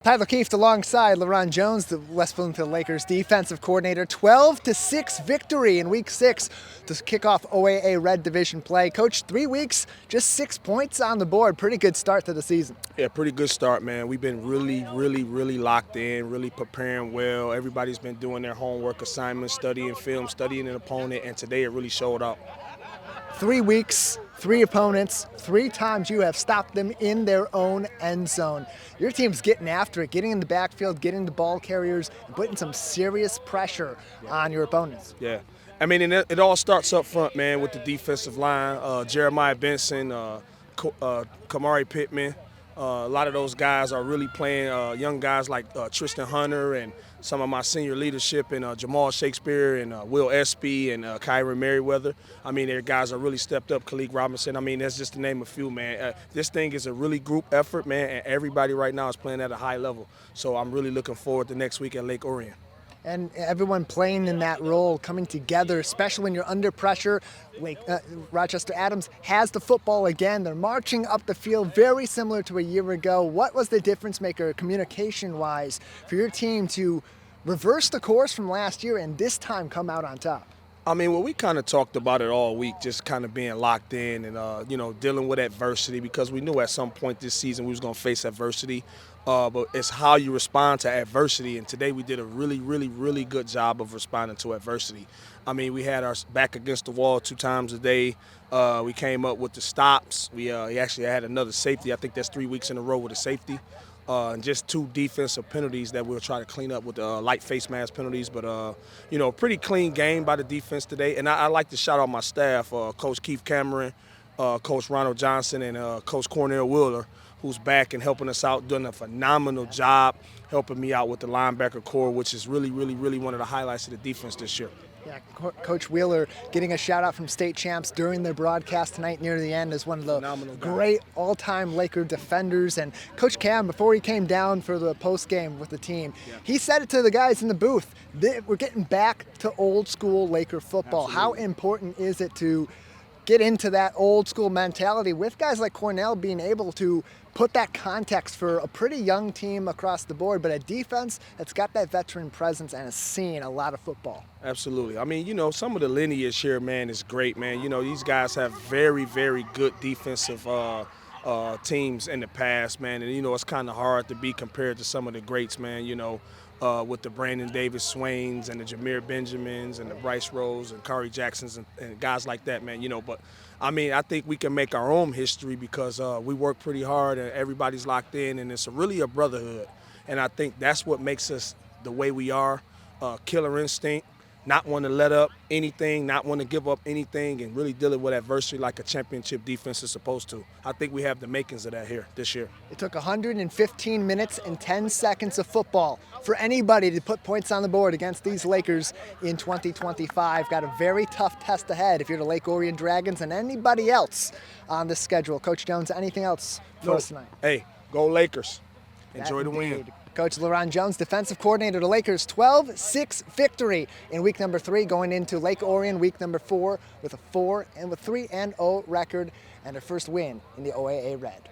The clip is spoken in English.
Tyler Keefe alongside LeRon Jones, the West Bloomfield Lakers defensive coordinator. 12-6 victory in Week 6 to kick off OAA Red Division play. Coach, 3 weeks, just 6 points on the board. Pretty good start to the season. Yeah, pretty good start, man. We've been really locked in, really preparing well. Everybody's been doing their homework assignments, studying film, studying an opponent, and today it really showed up. 3 weeks, 3 opponents, 3 times you have stopped them in their own end zone. Your team's getting after it, getting in the backfield, getting the ball carriers, and putting some serious pressure on your opponents. Yeah. I mean, and it all starts up front, man, with the defensive line. Jeremiah Benson, Kamari Pittman. A lot of those guys are really playing, young guys like Tristan Hunter and some of my senior leadership and Jamal Shakespeare and Will Espy and Kyron Merriweather. I mean, their guys are really stepped up. Khalik Robinson. I mean, that's just to name a few, man. This thing is a really group effort, man, and everybody right now is playing at a high level. So I'm really looking forward to next week at Lake Orion. And everyone playing in that role, coming together, especially when you're under pressure. Rochester Adams has the football again. They're marching up the field, very similar to a year ago. What was the difference maker communication-wise for your team to reverse the course from last year and this time come out on top? I mean, well, we kind of talked about it all week, just kind of being locked in and, dealing with adversity, because we knew at some point this season we was going to face adversity. But it's how you respond to adversity, and today we did a really good job of responding to adversity. I mean, we had our back against the wall 2 times a day. We came up with the stops. We actually had another safety. I think that's 3 weeks in a row with a safety. And just 2 defensive penalties that we'll try to clean up with the light face mask penalties. But, pretty clean game by the defense today. And I like to shout out my staff, Coach Keith Cameron, Coach Ronald Johnson, and Coach Cornell Wheeler, who's back and helping us out, doing a phenomenal job helping me out with the linebacker core, which is really one of the highlights of the defense this year. Yeah, Coach Wheeler getting a shout out from state champs during their broadcast tonight near the end as one of the great all-time Laker defenders. And Coach Cam, before he came down for the post-game with the team, he said it to the guys in the booth. We're getting back to old school Laker football. Absolutely. How important is it to get into that old school mentality with guys like Cornell being able to put that context for a pretty young team across the board, but a defense that's got that veteran presence and has seen a lot of football? Absolutely. I mean, some of the lineage here, man, is great, man. These guys have very good defensive teams in the past, man. And, it's kind of hard to be compared to some of the greats, man, with the Brandon Davis-Swains and the Jameer Benjamins and the Bryce Rose and Kari Jacksons and guys like that, man, But, I mean, I think we can make our own history because we work pretty hard and everybody's locked in, and it's really a brotherhood. And I think that's what makes us the way we are, killer instinct, not want to let up anything, not want to give up anything, and really dealing with adversity like a championship defense is supposed to. I think we have the makings of that here this year. It took 115 minutes and 10 seconds of football for anybody to put points on the board against these Lakers in 2025. Got a very tough test ahead if you're the Lake Orion Dragons and anybody else on the schedule. Coach Jones, anything else for us tonight? Hey, go Lakers. Enjoy the win. Coach LeRon Jones, defensive coordinator of the Lakers, 12-6 victory in week number 3, going into Lake Orion week number 4 with a 3-0 record and their first win in the OAA Red.